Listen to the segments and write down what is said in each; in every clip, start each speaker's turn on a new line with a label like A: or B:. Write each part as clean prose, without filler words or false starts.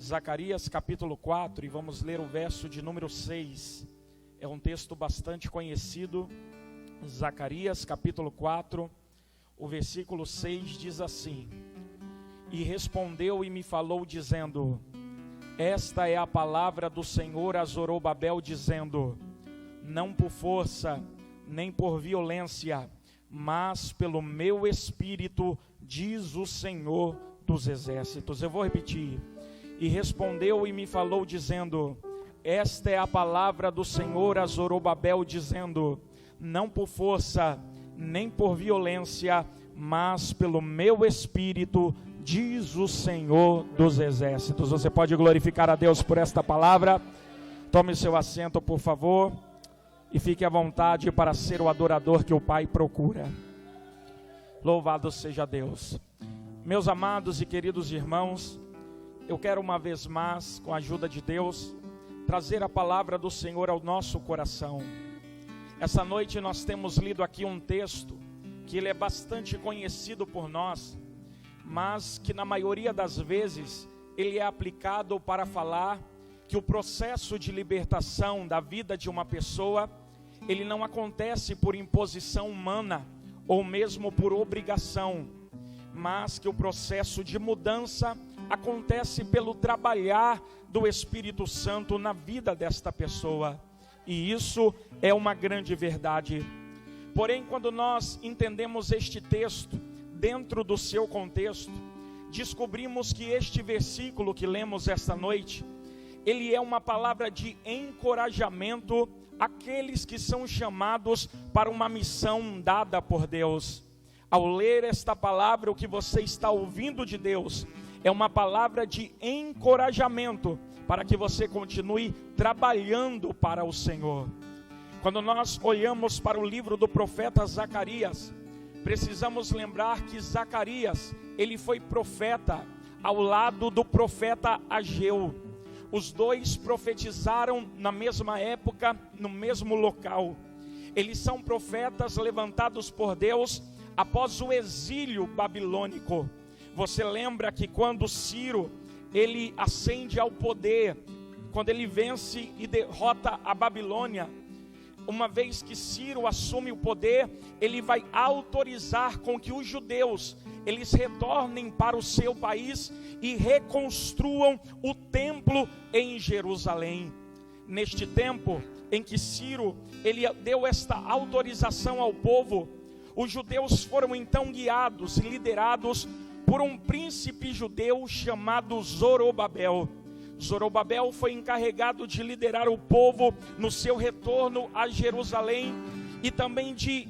A: Zacarias capítulo 4 e vamos ler o verso de número 6. É um texto bastante conhecido. Zacarias capítulo 4, o versículo 6 diz assim: E respondeu e me falou dizendo: Esta é a palavra do Senhor a Zorobabel dizendo: Não por força, nem por violência, mas pelo meu espírito, diz o Senhor dos exércitos. Eu vou repetir. E respondeu e me falou dizendo: Esta é a palavra do Senhor a Zorobabel dizendo: Não por força, nem por violência, mas pelo meu espírito, diz o Senhor dos exércitos. Você pode glorificar a Deus por esta palavra? Tome seu assento, por favor, e fique à vontade para ser o adorador que o Pai procura. Louvado seja Deus. Meus amados e queridos irmãos, eu quero uma vez mais, com a ajuda de Deus, trazer a palavra do Senhor ao nosso coração. Essa noite nós temos lido aqui um texto que ele é bastante conhecido por nós, mas que na maioria das vezes ele é aplicado para falar que o processo de libertação da vida de uma pessoa, ele não acontece por imposição humana ou mesmo por obrigação, mas que o processo de mudança acontece pelo trabalhar do Espírito Santo na vida desta pessoa. E isso é uma grande verdade. Porém, quando nós entendemos este texto dentro do seu contexto, descobrimos que este versículo que lemos esta noite, ele é uma palavra de encorajamento àqueles que são chamados para uma missão dada por Deus. Ao ler esta palavra, o que você está ouvindo de Deus é uma palavra de encorajamento para que você continue trabalhando para o Senhor. Quando nós olhamos para o livro do profeta Zacarias, precisamos lembrar que Zacarias, ele foi profeta ao lado do profeta Ageu. Os dois profetizaram na mesma época, no mesmo local. Eles são profetas levantados por Deus após o exílio babilônico. Você lembra que quando Ciro, ele ascende ao poder, quando ele vence e derrota a Babilônia, uma vez que Ciro assume o poder, ele vai autorizar com que os judeus, eles retornem para o seu país e reconstruam o templo em Jerusalém. Neste tempo em que Ciro, ele deu esta autorização ao povo, os judeus foram então guiados e liderados por um príncipe judeu chamado Zorobabel. Zorobabel foi encarregado de liderar o povo no seu retorno a Jerusalém e também de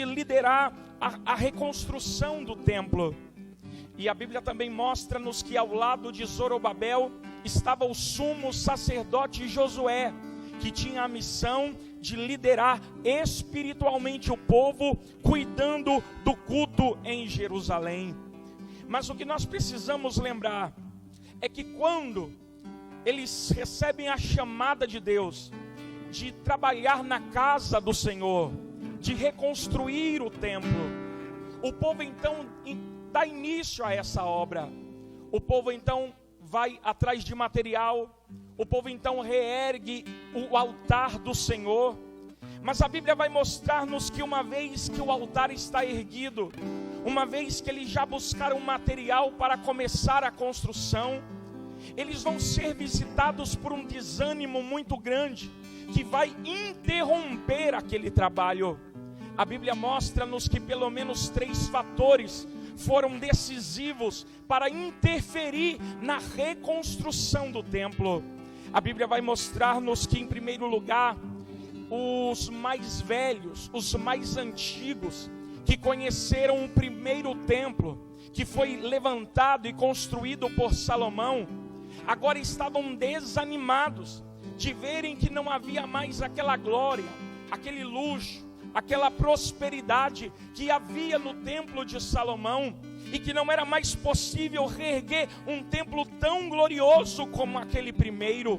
A: liderar a reconstrução do templo. E a Bíblia também mostra-nos que ao lado de Zorobabel estava o sumo sacerdote Josué, que tinha a missão de liderar espiritualmente o povo, cuidando do culto em Jerusalém. Mas o que nós precisamos lembrar é que quando eles recebem a chamada de Deus, de trabalhar na casa do Senhor, de reconstruir o templo, o povo então dá início a essa obra. O povo então vai atrás de material, o povo então reergue o altar do Senhor. Mas a Bíblia vai mostrar-nos que uma vez que o altar está erguido, uma vez que eles já buscaram material para começar a construção, eles vão ser visitados por um desânimo muito grande, que vai interromper aquele trabalho. A Bíblia mostra-nos que pelo menos 3 fatores foram decisivos para interferir na reconstrução do templo. A Bíblia vai mostrar-nos que, em primeiro lugar, os mais velhos, os mais antigos, que conheceram o primeiro templo, que foi levantado e construído por Salomão, agora estavam desanimados de verem que não havia mais aquela glória, aquele luxo, aquela prosperidade que havia no templo de Salomão, e que não era mais possível reerguer um templo tão glorioso como aquele primeiro.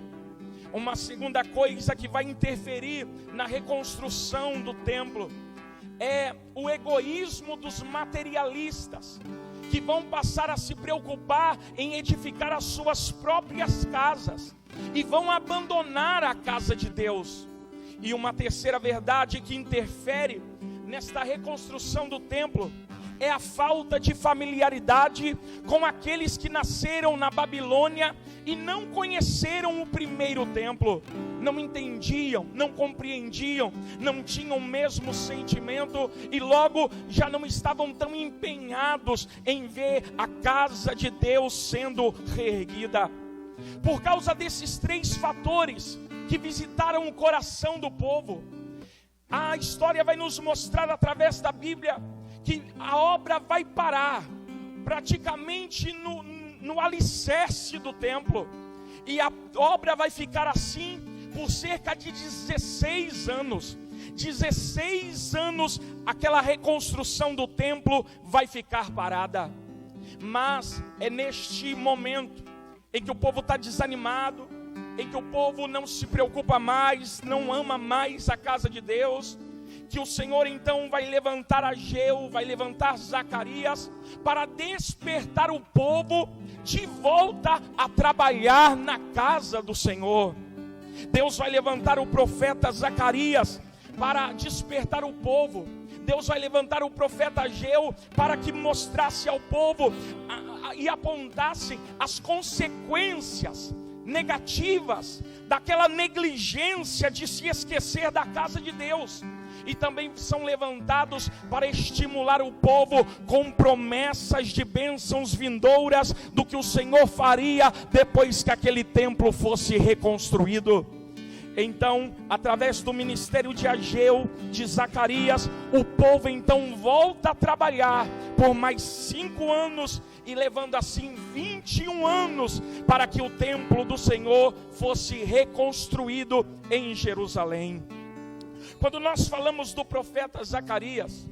A: Uma segunda coisa que vai interferir na reconstrução do templo é o egoísmo dos materialistas, que vão passar a se preocupar em edificar as suas próprias casas e vão abandonar a casa de Deus. E uma terceira verdade que interfere nesta reconstrução do templo é a falta de familiaridade com aqueles que nasceram na Babilônia e não conheceram o primeiro templo, não entendiam, não compreendiam, não tinham o mesmo sentimento e logo já não estavam tão empenhados em ver a casa de Deus sendo reerguida. Por causa desses três fatores que visitaram o coração do povo, a história vai nos mostrar através da Bíblia que a obra vai parar praticamente no alicerce do templo, e a obra vai ficar assim por cerca de 16 anos. 16 anos aquela reconstrução do templo vai ficar parada. Mas é neste momento em que o povo está desanimado, em que o povo não se preocupa mais, não ama mais a casa de Deus, que o Senhor então vai levantar Ageu, vai levantar Zacarias, para despertar o povo de volta a trabalhar na casa do Senhor. Deus vai levantar o profeta Zacarias para despertar o povo. Deus vai levantar o profeta Ageu para que mostrasse ao povo e apontasse as consequências negativas daquela negligência de se esquecer da casa de Deus. E também são levantados para estimular o povo com promessas de bênçãos vindouras do que o Senhor faria depois que aquele templo fosse reconstruído. Então, através do ministério de Ageu, de Zacarias, o povo então volta a trabalhar por mais 5 anos, e levando assim 21 anos para que o templo do Senhor fosse reconstruído em Jerusalém. Quando nós falamos do profeta Zacarias,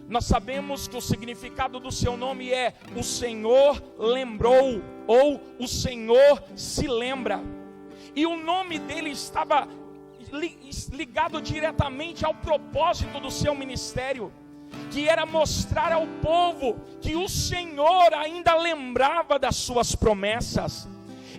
A: nós sabemos que o significado do seu nome é o Senhor lembrou, ou o Senhor se lembra. E o nome dele estava ligado diretamente ao propósito do seu ministério, que era mostrar ao povo que o Senhor ainda lembrava das suas promessas.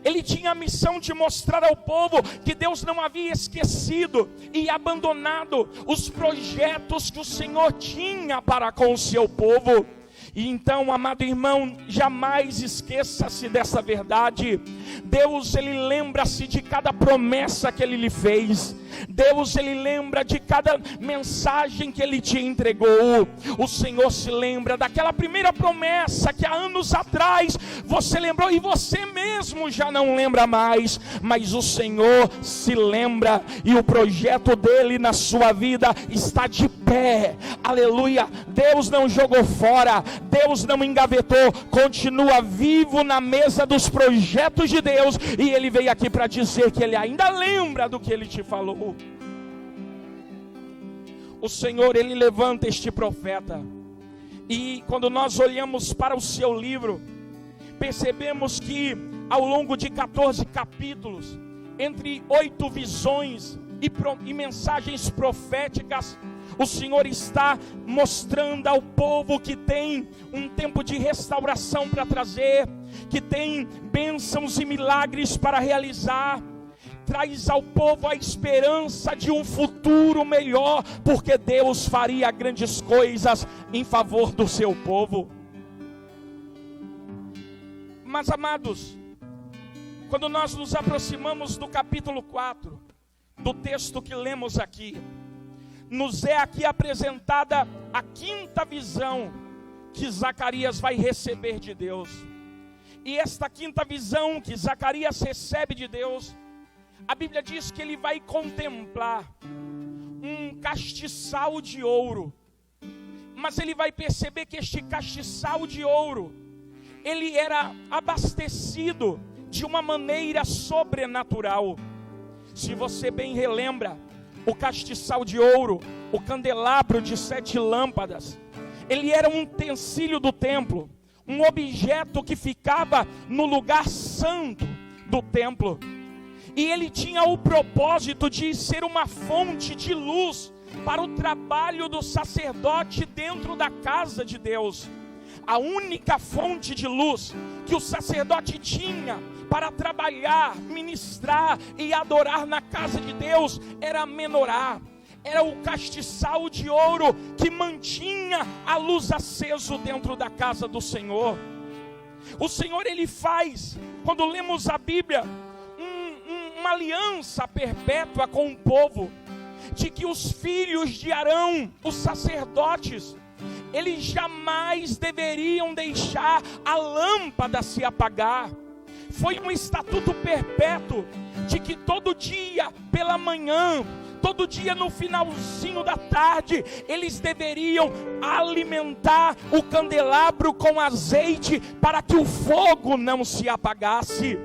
A: Ele tinha a missão de mostrar ao povo que Deus não havia esquecido e abandonado os projetos que o Senhor tinha para com o seu povo. E então, amado irmão, jamais esqueça-se dessa verdade. Deus, Ele lembra-se de cada promessa que Ele lhe fez. Deus, Ele lembra de cada mensagem que Ele te entregou. O Senhor se lembra daquela primeira promessa que há anos atrás você lembrou e você mesmo já não lembra mais, mas o Senhor se lembra, e o projeto dele na sua vida está de pé. Aleluia. Deus não jogou fora, Deus não engavetou, continua vivo na mesa dos projetos de Deus, e Ele veio aqui para dizer que Ele ainda lembra do que Ele te falou. O Senhor, Ele levanta este profeta, e quando nós olhamos para o seu livro, percebemos que ao longo de 14 capítulos, entre 8 visões e mensagens proféticas, o Senhor está mostrando ao povo que tem um tempo de restauração para trazer, que tem bênçãos e milagres para realizar. Traz ao povo a esperança de um futuro melhor, porque Deus faria grandes coisas em favor do seu povo. Mas, amados, quando nós nos aproximamos do capítulo 4, do texto que lemos aqui, nos é aqui apresentada a 5ª visão que Zacarias vai receber de Deus. E esta 5ª visão que Zacarias recebe de Deus, a Bíblia diz que ele vai contemplar um castiçal de ouro. Mas ele vai perceber que este castiçal de ouro, ele era abastecido de uma maneira sobrenatural. Se você bem relembra, o castiçal de ouro, o candelabro de 7 lâmpadas, ele era um utensílio do templo, um objeto que ficava no lugar santo do templo. E ele tinha o propósito de ser uma fonte de luz para o trabalho do sacerdote dentro da casa de Deus. A única fonte de luz que o sacerdote tinha para trabalhar, ministrar e adorar na casa de Deus era a menorá. Era o castiçal de ouro que mantinha a luz acesa dentro da casa do Senhor. O Senhor, Ele faz, quando lemos a Bíblia, uma aliança perpétua com o povo, de que os filhos de Arão, os sacerdotes, eles jamais deveriam deixar a lâmpada se apagar. Foi um estatuto perpétuo, de que todo dia pela manhã, todo dia no finalzinho da tarde, eles deveriam alimentar o candelabro com azeite, para que o fogo não se apagasse.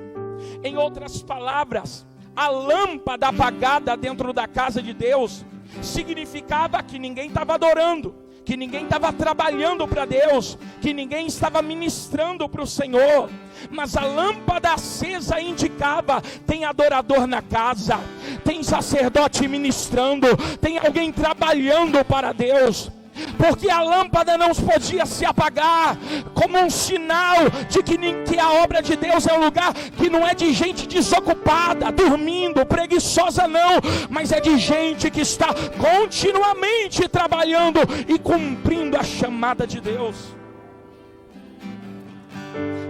A: Em outras palavras, a lâmpada apagada dentro da casa de Deus significava que ninguém estava adorando, que ninguém estava trabalhando para Deus, que ninguém estava ministrando para o Senhor. Mas a lâmpada acesa indicava: tem adorador na casa, tem sacerdote ministrando, tem alguém trabalhando para Deus. Porque a lâmpada não podia se apagar, como um sinal de que a obra de Deus é um lugar que não é de gente desocupada, dormindo, preguiçosa não, mas é de gente que está continuamente trabalhando e cumprindo a chamada de Deus.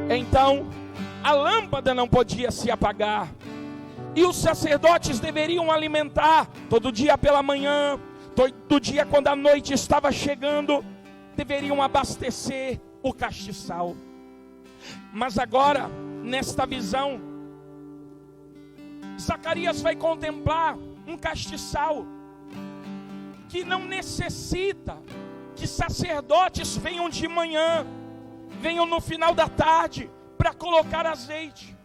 A: Então, a lâmpada não podia se apagar, e os sacerdotes deveriam alimentar todo dia pela manhã, todo dia quando a noite estava chegando, deveriam abastecer o castiçal. Mas agora, nesta visão, Zacarias vai contemplar um castiçal que não necessita que sacerdotes venham de manhã, venham no final da tarde para colocar azeite,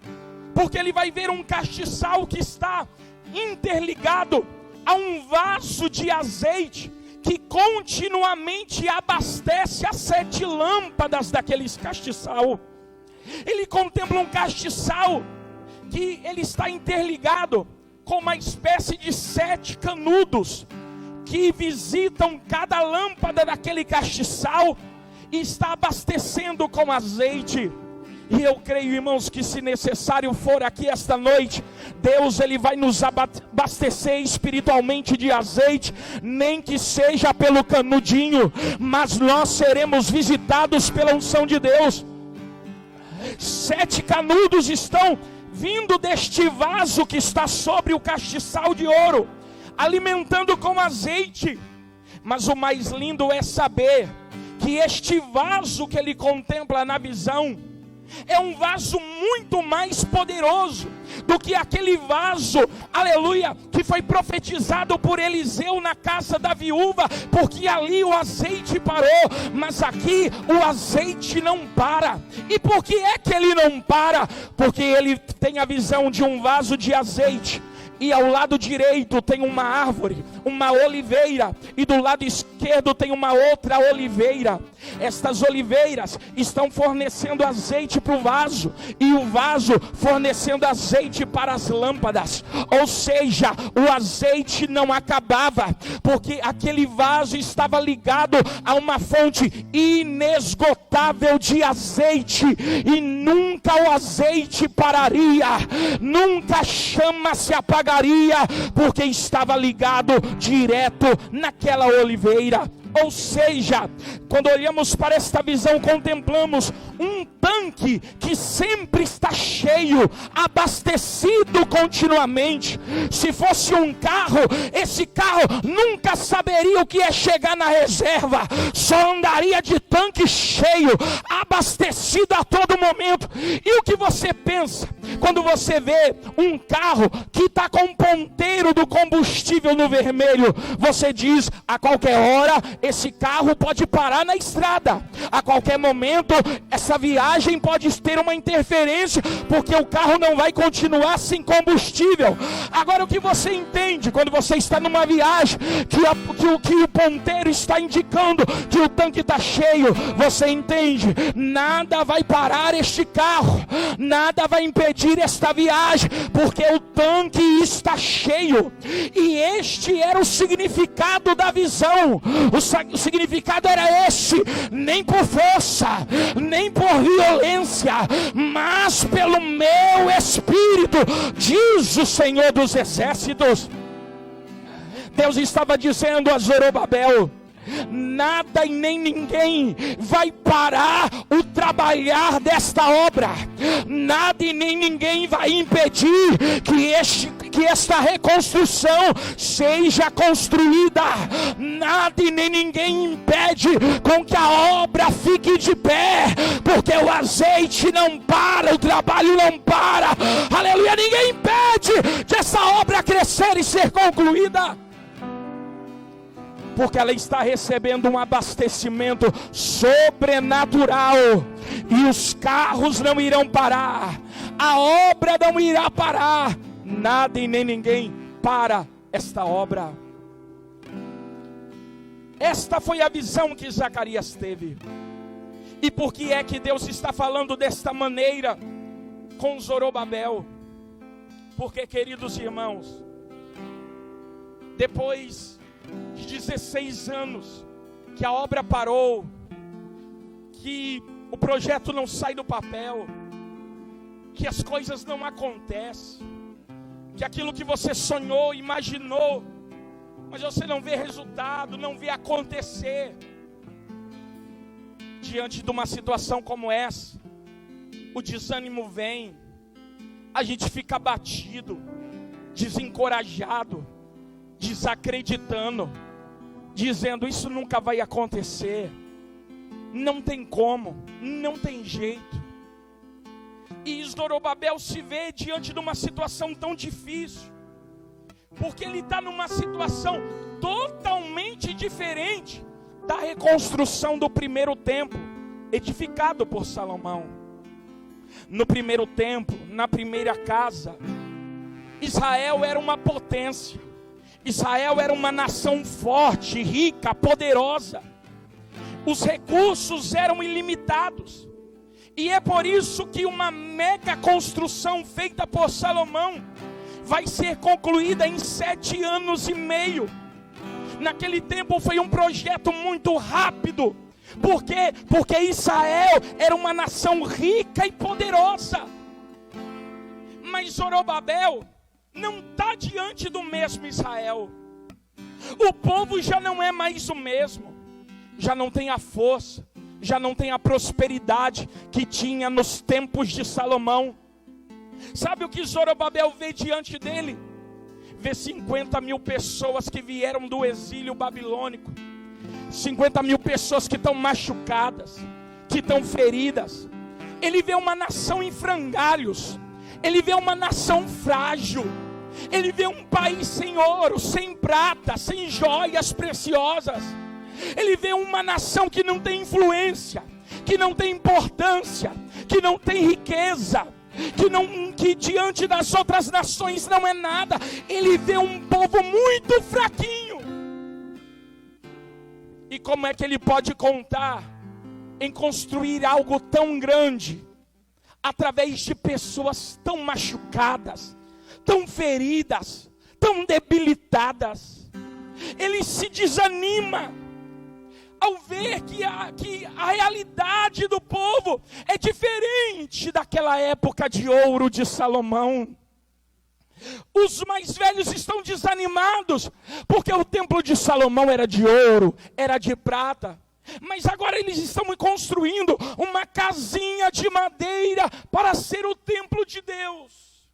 A: porque ele vai ver um castiçal que está interligado a um vaso de azeite que continuamente abastece as 7 lâmpadas daqueles castiçal. Ele contempla um castiçal que ele está interligado com uma espécie de 7 canudos que visitam cada lâmpada daquele castiçal e está abastecendo com azeite. E eu creio, irmãos, que se necessário for aqui esta noite, Deus ele vai nos abastecer espiritualmente de azeite, nem que seja pelo canudinho, mas nós seremos visitados pela unção de Deus. 7 canudos estão vindo deste vaso que está sobre o castiçal de ouro, alimentando com azeite. Mas o mais lindo é saber que este vaso que ele contempla na visão é um vaso muito mais poderoso do que aquele vaso, aleluia, que foi profetizado por Eliseu na casa da viúva, porque ali o azeite parou, mas aqui o azeite não para. E por que é que ele não para? Porque ele tem a visão de um vaso de azeite, e ao lado direito tem uma árvore, uma oliveira, e do lado esquerdo tem uma outra oliveira. Estas oliveiras estão fornecendo azeite para o vaso, e o vaso fornecendo azeite para as lâmpadas. Ou seja, o azeite não acabava, porque aquele vaso estava ligado a uma fonte inesgotável de azeite, e nunca o azeite pararia, nunca a chama se apagaria, porque estava ligado direto naquela oliveira. Ou seja, quando olhamos para esta visão, contemplamos um tanque que sempre está cheio, abastecido continuamente. Se fosse um carro, esse carro nunca saberia o que é chegar na reserva, só andaria de tanque cheio, abastecido a todo momento. E o que você pensa quando você vê um carro que está com um ponteiro do combustível no vermelho? Você diz: a qualquer hora esse carro pode parar na estrada, a qualquer momento essa viagem pode ter uma interferência, porque o carro não vai continuar sem combustível. Agora, o que você entende quando você está numa viagem, que o ponteiro está indicando que o tanque está cheio? Você entende, nada vai parar este carro, nada vai impedir conduzir esta viagem, porque o tanque está cheio. E este era o significado da visão. O significado era este: nem por força, nem por violência, mas pelo meu Espírito, diz o Senhor dos Exércitos. Deus estava dizendo a Zorobabel: nada e nem ninguém vai parar o trabalhar desta obra. Nada e nem ninguém vai impedir que esta reconstrução seja construída. Nada e nem ninguém impede com que a obra fique de pé, porque o azeite não para, o trabalho não para. Aleluia! Ninguém impede de essa obra crescer e ser concluída, porque ela está recebendo um abastecimento sobrenatural, e os carros não irão parar, a obra não irá parar, nada e nem ninguém para esta obra. Esta foi a visão que Zacarias teve. E por que é que Deus está falando desta maneira com Zorobabel? Porque, queridos irmãos, depois de 16 anos que a obra parou, que o projeto não sai do papel, que as coisas não acontecem, que aquilo que você sonhou, imaginou, mas você não vê resultado, não vê acontecer. Diante de uma situação como essa, o desânimo vem, a gente fica abatido, desencorajado, desacreditando, dizendo: isso nunca vai acontecer, não tem como, não tem jeito. E Zorobabel se vê diante de uma situação tão difícil, porque ele está numa situação totalmente diferente da reconstrução do primeiro templo, edificado por Salomão. No primeiro templo, na primeira casa, Israel era uma potência. Israel era uma nação forte, rica, poderosa. Os recursos eram ilimitados. E é por isso que uma mega construção feita por Salomão vai ser concluída em 7 anos e meio. Naquele tempo foi um projeto muito rápido. Por quê? Porque Israel era uma nação rica e poderosa. Mas Zorobabel não está diante do mesmo Israel. O povo já não é mais o mesmo, já não tem a força, já não tem a prosperidade que tinha nos tempos de Salomão. Sabe o que Zorobabel vê diante dele? Vê 50 mil pessoas que vieram do exílio babilônico, 50 mil pessoas que estão machucadas, que estão feridas. Ele vê uma nação em frangalhos, ele vê uma nação frágil, ele vê um país sem ouro, sem prata, sem joias preciosas. Ele vê uma nação que não tem influência, que não tem importância, que não tem riqueza, que diante das outras nações não é nada. Ele vê um povo muito fraquinho. E como é que ele pode contar em construir algo tão grande através de pessoas tão machucadas, tão feridas, tão debilitadas? Ele se desanima ao ver que a realidade do povo é diferente daquela época de ouro de Salomão. Os mais velhos estão desanimados, porque o templo de Salomão era de ouro, era de prata. Mas agora eles estão construindo uma casinha de madeira para ser o templo de Deus.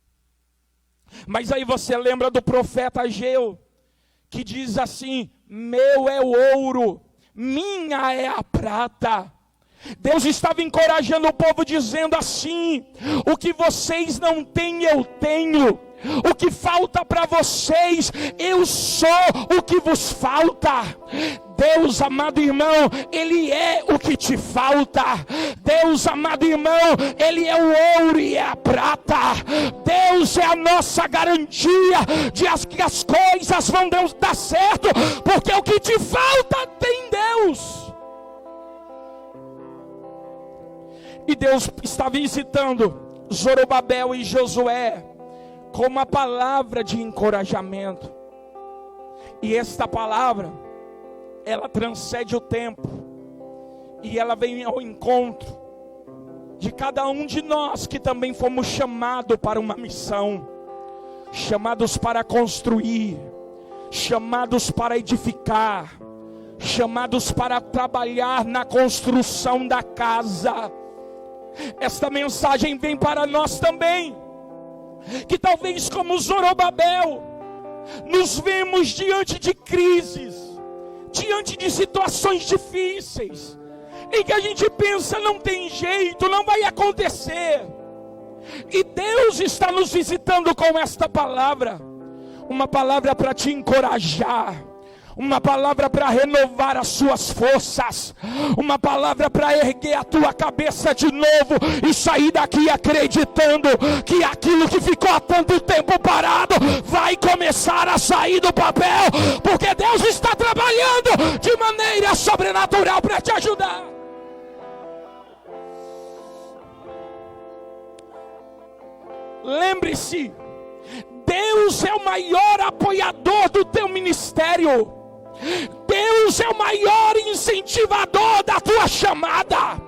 A: Mas aí você lembra do profeta Ageu, que diz assim: meu é o ouro, minha é a prata. Deus estava encorajando o povo, dizendo assim: o que vocês não têm, eu tenho. O que falta para vocês, eu sou o que vos falta. Deus, amado irmão, Ele é o que te falta. Deus, amado irmão, Ele é o ouro e é a prata. Deus é a nossa garantia de que as coisas vão dar certo, porque o que te falta tem Deus. E Deus está visitando Zorobabel e Josué com uma palavra de encorajamento. E esta palavra, ela transcende o tempo. E ela vem ao encontro de cada um de nós que também fomos chamados para uma missão. Chamados para construir, chamados para edificar, chamados para trabalhar na construção da casa. Esta mensagem vem para nós também, que talvez como Zorobabel, nos vemos diante de crises, diante de situações difíceis, em que a gente pensa, não tem jeito, não vai acontecer. E Deus está nos visitando com esta palavra, uma palavra para te encorajar, uma palavra para renovar as suas forças, uma palavra para erguer a tua cabeça de novo e sair daqui acreditando que aquilo que ficou há tanto tempo parado vai começar a sair do papel, porque Deus está trabalhando de maneira sobrenatural para te ajudar. Lembre-se, Deus é o maior apoiador do teu ministério. Deus é o maior incentivador da tua chamada.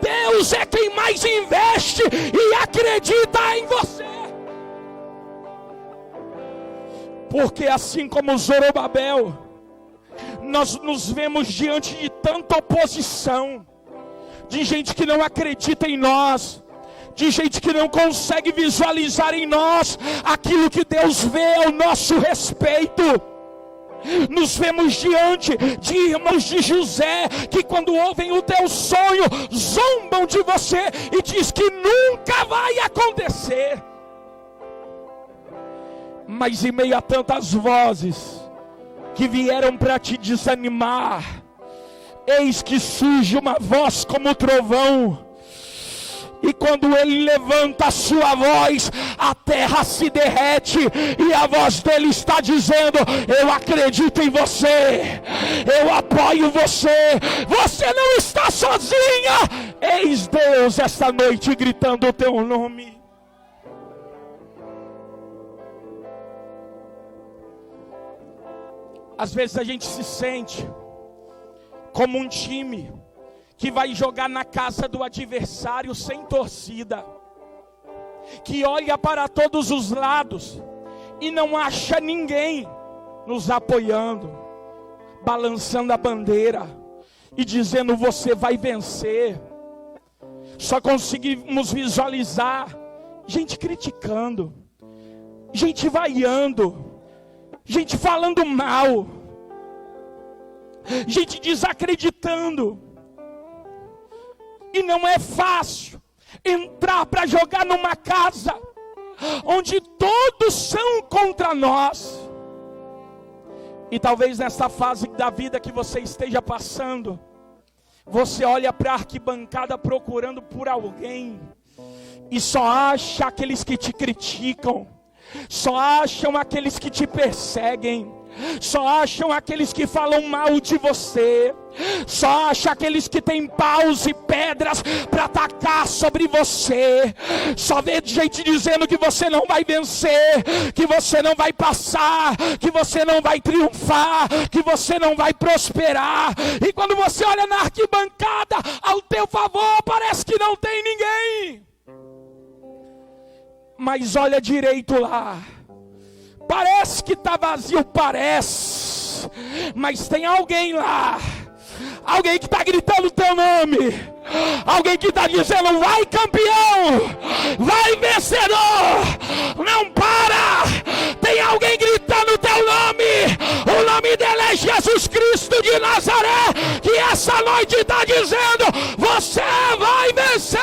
A: Deus é quem mais investe e acredita em você. Porque assim como Zorobabel, nós nos vemos diante de tanta oposição, de gente que não acredita em nós, de gente que não consegue visualizar em nós aquilo que Deus vê ao nosso respeito. Nos vemos diante de irmãos de José, que quando ouvem o teu sonho, zombam de você e diz que nunca vai acontecer. Mas em meio a tantas vozes que vieram para te desanimar, eis que surge uma voz como trovão. E quando ele levanta a sua voz, a terra se derrete. E a voz dele está dizendo: eu acredito em você, eu apoio você, você não está sozinha. Eis Deus esta noite gritando o teu nome. Às vezes a gente se sente como um time que vai jogar na casa do adversário sem torcida, que olha para todos os lados e não acha ninguém nos apoiando, balançando a bandeira e dizendo: você vai vencer. Só conseguimos visualizar gente criticando, gente vaiando, gente falando mal, gente desacreditando. E não é fácil entrar para jogar numa casa onde todos são contra nós. E talvez nessa fase da vida que você esteja passando, você olha para a arquibancada procurando por alguém e só acha aqueles que te criticam, só acham aqueles que te perseguem, só acham aqueles que falam mal de você, só acham aqueles que têm paus e pedras para atacar sobre você, só vê gente dizendo que você não vai vencer, que você não vai passar, que você não vai triunfar, que você não vai prosperar. E quando você olha na arquibancada ao teu favor, parece que não tem ninguém. Mas olha direito lá, parece que está vazio, parece, mas tem alguém lá, alguém que está gritando o teu nome, alguém que está dizendo: vai campeão, vai vencedor, não para. Tem alguém gritando o teu nome, o nome dele é Jesus Cristo de Nazaré, que essa noite está dizendo: você vai vencer.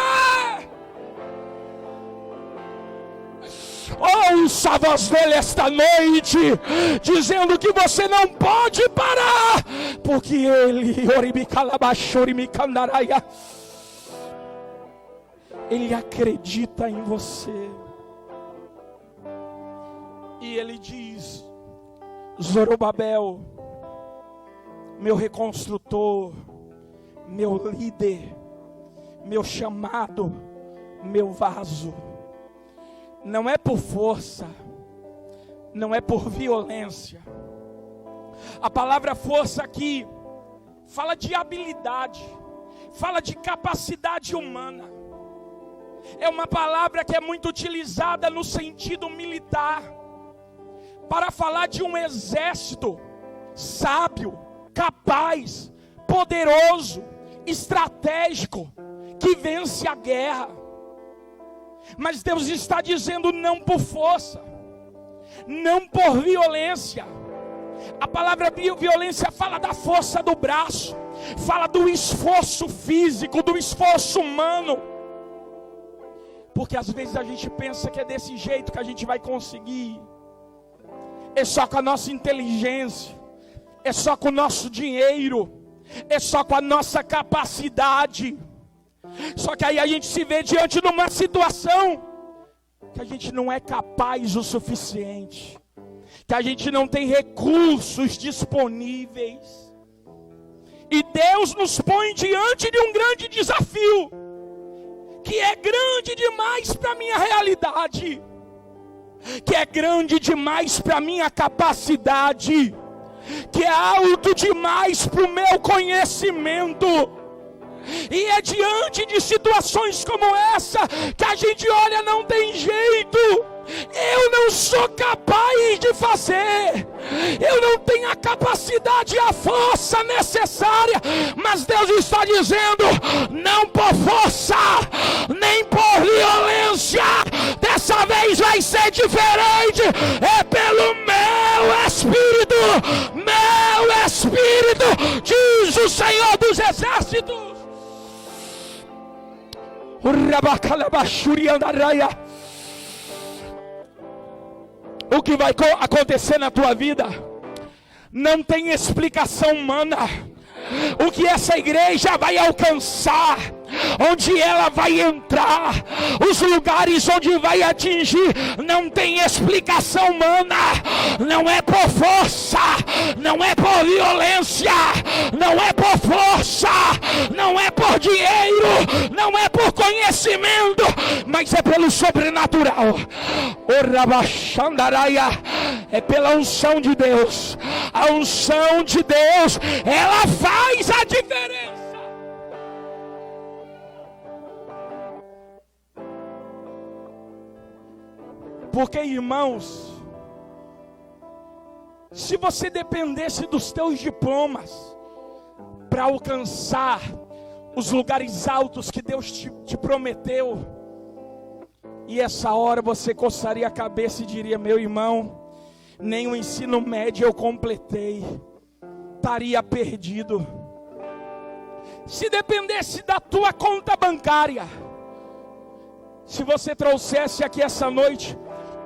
A: Ouça a voz dele esta noite, dizendo que você não pode parar, porque ele acredita em você. E ele diz: Zorobabel, meu reconstrutor, meu líder, meu chamado, meu vaso, não é por força, não é por violência. A palavra força aqui fala de habilidade, fala de capacidade humana. É uma palavra que é muito utilizada no sentido militar, para falar de um exército sábio, capaz, poderoso, estratégico, que vence a guerra. Mas Deus está dizendo não por força, não por violência. A palavra violência fala da força do braço, fala do esforço físico, do esforço humano. Porque às vezes a gente pensa que é desse jeito que a gente vai conseguir. É só com a nossa inteligência, é só com o nosso dinheiro, é só com a nossa capacidade. Só que aí a gente se vê diante de uma situação que a gente não é capaz o suficiente, que a gente não tem recursos disponíveis. E Deus nos põe diante de um grande desafio, que é grande demais para a minha realidade, que é grande demais para a minha capacidade, que é alto demais para o meu conhecimento. E é diante de situações como essa que a gente olha, não tem jeito, eu não sou capaz de fazer, eu não tenho a capacidade e a força necessária. Mas Deus está dizendo, não por força, nem por violência, dessa vez vai ser diferente. É pelo meu Espírito, diz o Senhor dos Exércitos. O que vai acontecer na tua vida não tem explicação humana. O que essa igreja vai alcançar, onde ela vai entrar, os lugares onde vai atingir, não tem explicação humana. Não é por força, não é por violência, não é por força, não é por dinheiro, não é por conhecimento, mas é pelo sobrenatural. É pela unção de Deus. A unção de Deus, ela faz a diferença. Porque, irmãos, se você dependesse dos teus diplomas para alcançar os lugares altos que Deus te prometeu, e essa hora você coçaria a cabeça e diria: meu irmão, nem o ensino médio eu completei, estaria perdido. Se dependesse da tua conta bancária, se você trouxesse aqui essa noite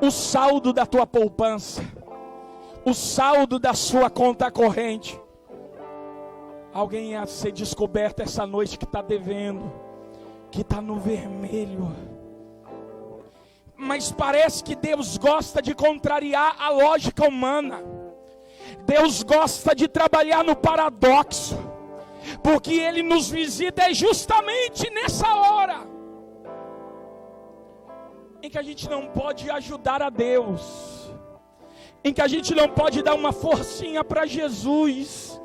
A: o saldo da tua poupança, o saldo da sua conta corrente, alguém ia ser descoberto essa noite que está devendo, que está no vermelho. Mas parece que Deus gosta de contrariar a lógica humana. Deus gosta de trabalhar no paradoxo, porque Ele nos visita justamente nessa hora em que a gente não pode ajudar a Deus, em que a gente não pode dar uma forcinha para Jesus,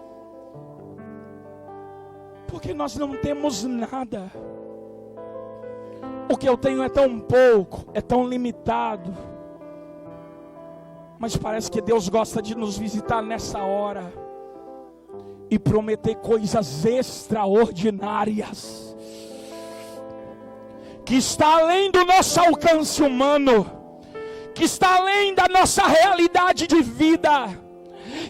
A: porque nós não temos nada. O que eu tenho é tão pouco, é tão limitado. Mas parece que Deus gosta de nos visitar nessa hora e prometer coisas extraordinárias, que está além do nosso alcance humano, que está além da nossa realidade de vida,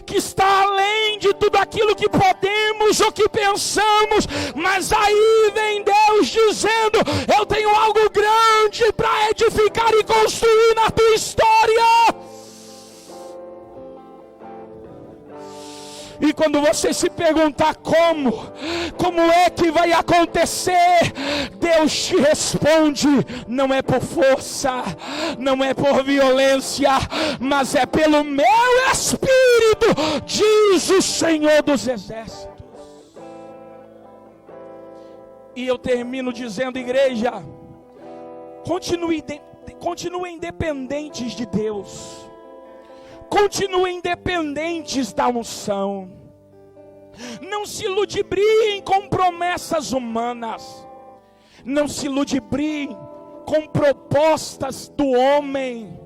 A: que está além de tudo aquilo que podemos ou que pensamos. Mas aí vem Deus dizendo: eu tenho algo grande para edificar e construir na tua história. E quando você se perguntar como é que vai acontecer, Deus te responde: não é por força, não é por violência, mas é pelo meu Espírito, diz o Senhor dos Exércitos. E eu termino dizendo, igreja, continue continuem dependentes de Deus. Continuem dependentes da unção. Não se ludibriem com promessas humanas. Não se ludibriem com propostas do homem.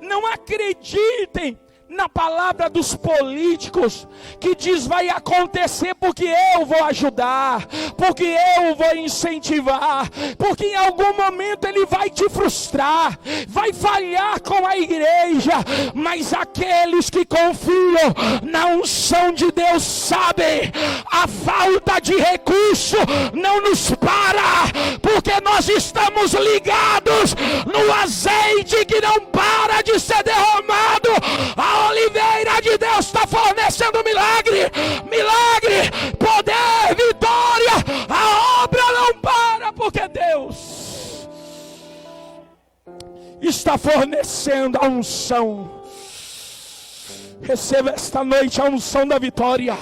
A: Não acreditem na palavra dos políticos que diz vai acontecer porque eu vou ajudar, porque eu vou incentivar, porque em algum momento ele vai te frustrar, vai falhar com a igreja. Mas aqueles que confiam na unção de Deus sabem, a falta de recurso não nos para, porque nós estamos ligados no azeite que não para de ser derramado. A oliveira de Deus está fornecendo milagre, poder, vitória. A obra não para, porque Deus está fornecendo a unção. Receba esta noite a unção da vitória,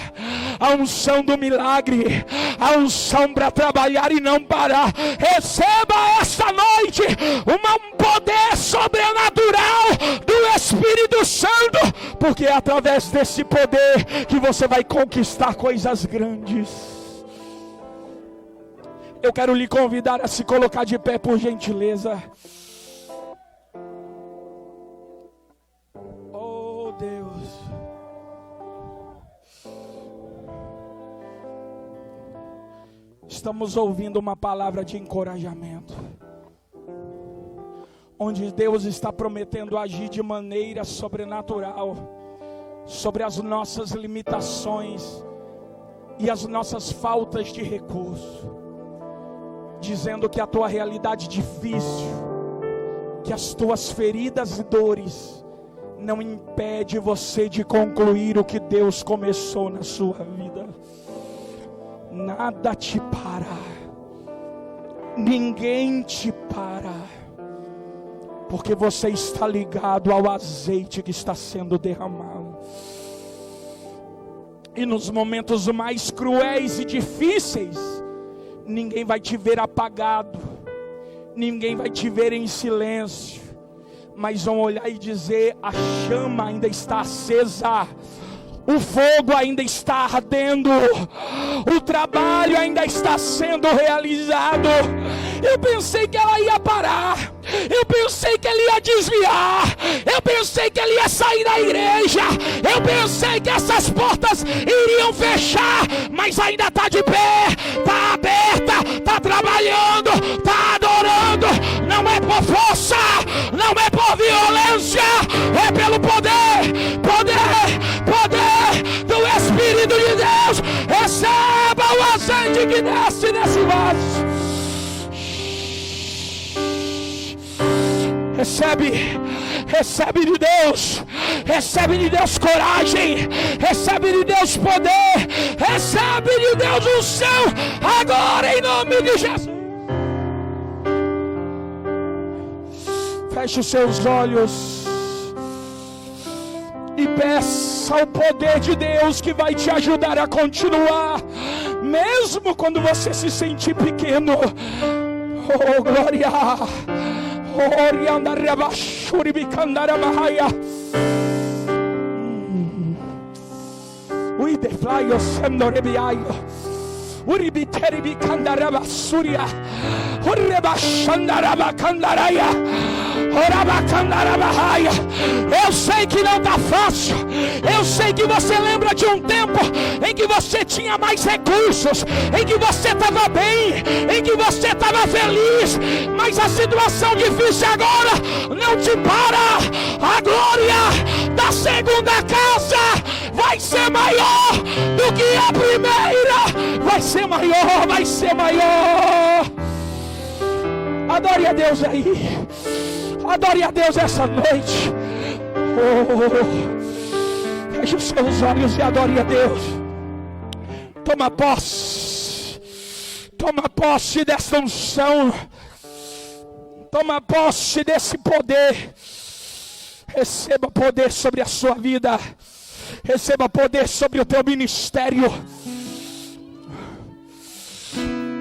A: a unção do milagre, a unção para trabalhar e não parar. Receba esta noite um poder sobrenatural do Espírito Santo, porque é através desse poder que você vai conquistar coisas grandes. Eu quero lhe convidar a se colocar de pé, por gentileza. Deus, estamos ouvindo uma palavra de encorajamento, onde Deus está prometendo agir de maneira sobrenatural sobre as nossas limitações e as nossas faltas de recurso, dizendo que a tua realidade difícil, que as tuas feridas e dores não impede você de concluir o que Deus começou na sua vida. Nada te para, ninguém te para, porque você está ligado ao azeite que está sendo derramado. E nos momentos mais cruéis e difíceis, ninguém vai te ver apagado, ninguém vai te ver em silêncio, mas vão olhar e dizer: a chama ainda está acesa, o fogo ainda está ardendo, o trabalho ainda está sendo realizado. Eu pensei que ela ia parar, eu pensei que ele ia desviar, eu pensei que ele ia sair da igreja, eu pensei que essas portas iriam fechar, mas ainda está de pé, está aberta, está trabalhando, está adorando. Não é por força, não é por violência, é pelo poder do Espírito de Deus. Receba o azeite que desce nesse vaso. Recebe de Deus coragem, recebe de Deus poder, recebe de Deus unção, agora em nome de Jesus. Feche os seus olhos e peça o poder de Deus que vai te ajudar a continuar, mesmo quando você se sentir pequeno. Oh, glória! Eu sei que não está fácil. Eu sei que você lembra de um tempo em que você tinha mais recursos, em que você estava bem, em que você estava feliz, mas a situação difícil agora não te para. A glória da segunda casa vai ser maior do que a primeira. Vai ser maior, vai ser maior. Adore a Deus aí. Adore a Deus essa noite. Feche os seus olhos e adore a Deus. Toma posse dessa unção. Toma posse desse poder. Receba poder sobre a sua vida. Receba poder sobre o teu ministério.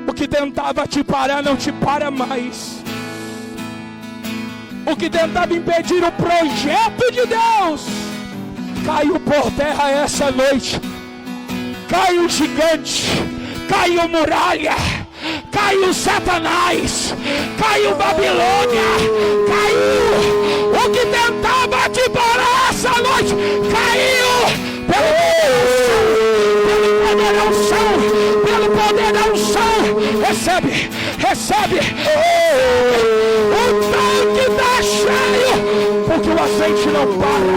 A: O que tentava te parar não te para mais. O que tentava impedir o projeto de Deus caiu por terra essa noite. Caiu gigante, caiu muralha, caiu Satanás, caiu Babilônia, caiu o que tentava te parar essa noite, caiu pelo poder da unção, pelo poder da unção. Recebe, recebe. O tanque está cheio, porque o azeite não para.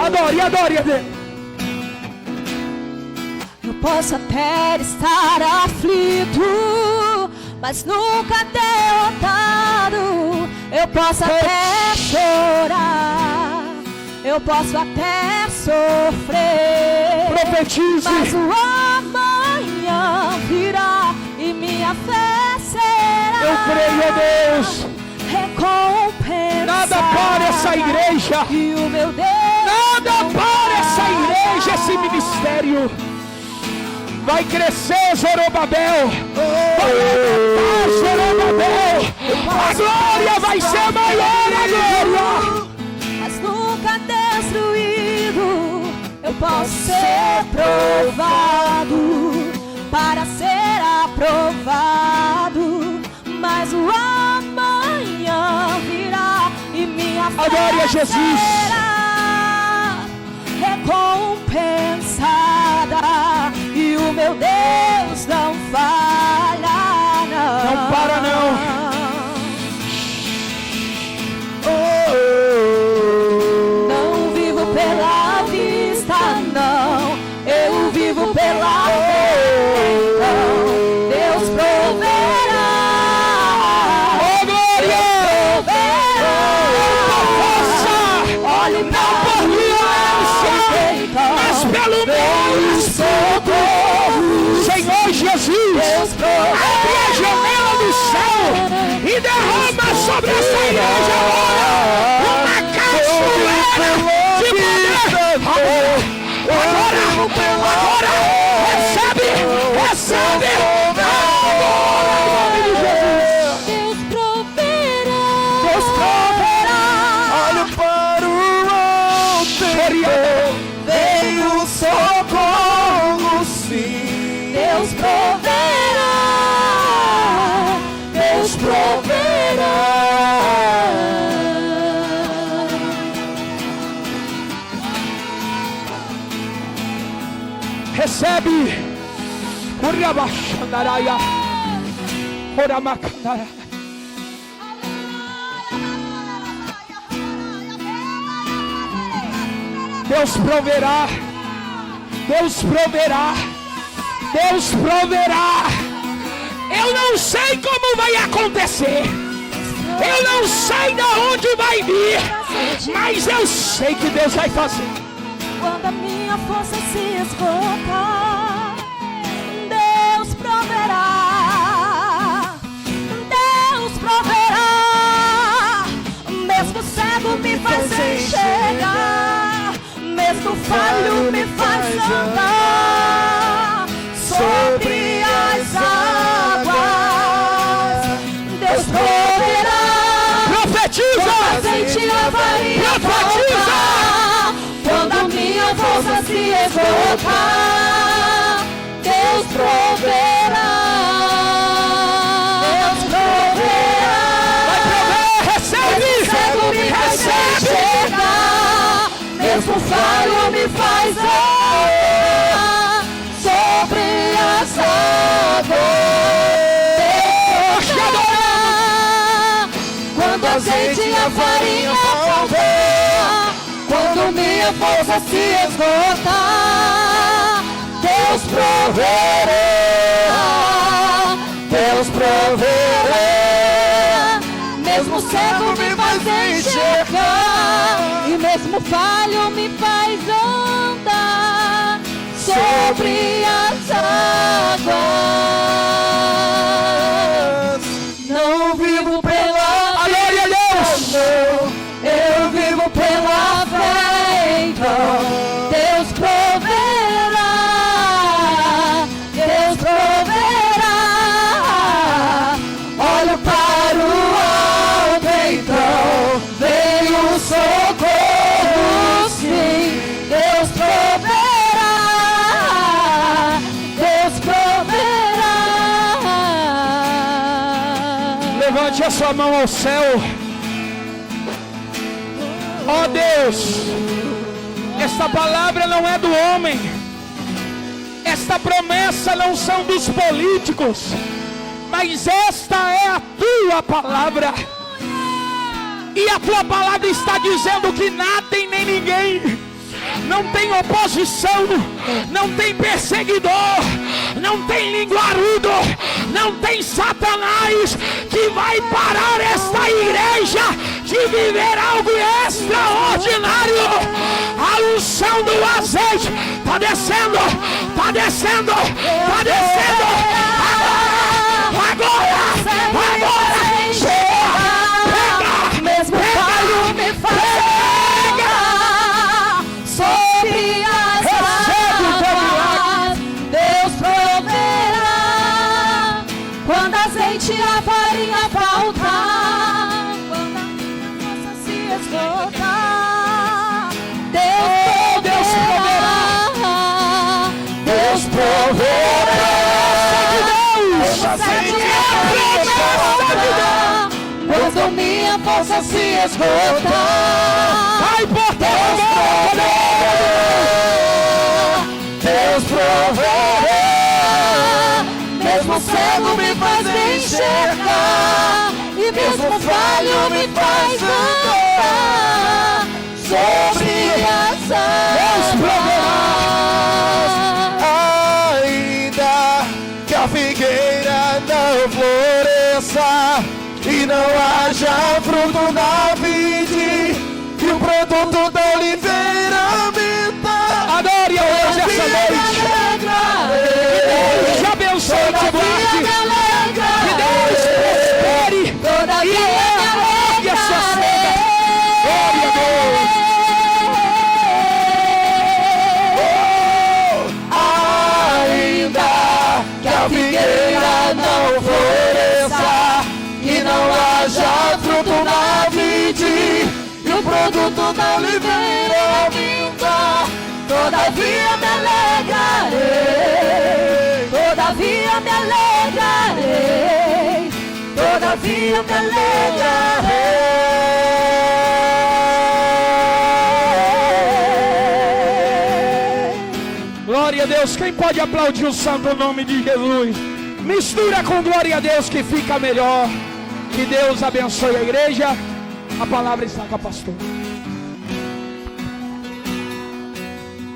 A: Adore, adore a Deus.
B: Eu posso até estar aflito, mas nunca derrotado. Eu posso até chorar, eu posso até sofrer.
A: Profetize.
B: Mas o amanhã virá e minha fé será.
A: Eu creio, a Deus.
B: Recompensa.
A: Nada para essa igreja.
B: E o meu Deus.
A: Nada para essa igreja, esse ministério. Vai crescer, Zorobabel. Vai aumentar, Zorobabel. A glória vai ser maior, a glória.
B: Mas nunca destruído. Eu posso ser provado para ser aprovado. Mas o amanhã virá e minha fé
A: Adore a Jesus.
B: será recompensada. E o meu Deus não falha, não.
A: Não para, não.
B: Não vivo pela vista, não. Eu vivo pela fé. Então Deus proverá.
A: Oh, glória!
B: Proverá. Olhe
A: Não por violência, mas pelo meu socorro. Senhor Jesus, abre a janela do céu e derrama sobre essa igreja agora uma cachoeira de poder. Agora, recebe, recebe.
B: Deus proverá.
A: Deus proverá.
C: Olha para o alto, vem o socorro, sim.
B: Deus proverá. Deus proverá.
A: Recebe. Urabashandaraya. Oramakandara. Deus proverá. Deus proverá. Deus proverá. Eu não sei como vai acontecer. Eu não sei de onde vai vir. Mas eu sei que Deus vai fazer.
B: Quando a minha força se esgotar, Deus proverá. Deus proverá. Mesmo cego me faz enxergar, mesmo falho me faz andar sobre as águas. Deus proverá.
A: Profetiza.
B: Azeite a varinha voltar. Quando a minha força se esgotar, Deus proverá. Deus proverá.
A: Vai prover. Recebe.
B: Cego me faz enxergar, mesmo falho me faz andar sobre as águas. Deus proverá. Quando a azeite e a farinha faltar, quando minha força se esgotar, Deus proverá. Deus proverá. Mesmo cego me faz enxergar, e mesmo falho me faz andar sobre as águas. Não vivo pela
A: Glória a Deus.
B: eu vivo pela fé, então Deus proverá. Deus proverá. Olho para o alto, então
A: sua mão ao céu. Ó Deus, esta palavra não é do homem, esta promessa não são dos políticos, mas esta é a tua palavra. E a tua palavra está dizendo que nada e nem ninguém, não tem oposição, não tem perseguidor, não tem linguarudo, não tem Satanás que vai parar esta igreja de viver algo extraordinário. A unção do azeite está descendo, está descendo, está descendo. Agora.
B: Mesmo falho me faz sobre as águas, Deus proverá. Quando azeite e a farinha faltar, quando a força se esgotar, Deus proverá. Deus proverá. Quando minha força se esgotar,
A: Vai por
B: Deus proverá. Mesmo cego me faz enxergar, e mesmo falho me faz andar sobre as águas.
C: Ainda que a figueira não floresça e não haja fruto na vide, e o produto da oliveira minta,
A: Adore a Deus essa noite. Que Deus abençoe e te guarde. Que Deus prospere e leve a sua senda. Glória a Deus.
C: ainda que a figueira não floresça e não haja fruto na vide, e o produto da oliveira minta,
B: Todavia me alegrarei, todavia me alegrarei, todavia me alegrarei.
A: Glória a Deus. Quem pode aplaudir o santo nome de Jesus? Mistura com glória a Deus que fica melhor. Que Deus abençoe a igreja. A palavra está com a pastora.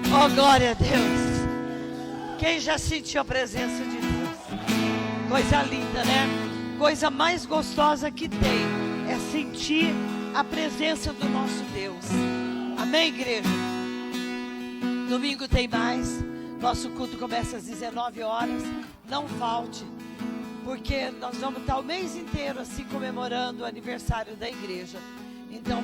D: Oh, glória a Deus. Quem já sentiu a presença de Deus? Coisa linda, né? Coisa mais gostosa que tem é sentir a presença do nosso Deus. Amém, igreja? Domingo tem mais. Nosso culto começa às 19 horas. Não falte, porque nós vamos estar o mês inteiro assim comemorando o aniversário da igreja. Então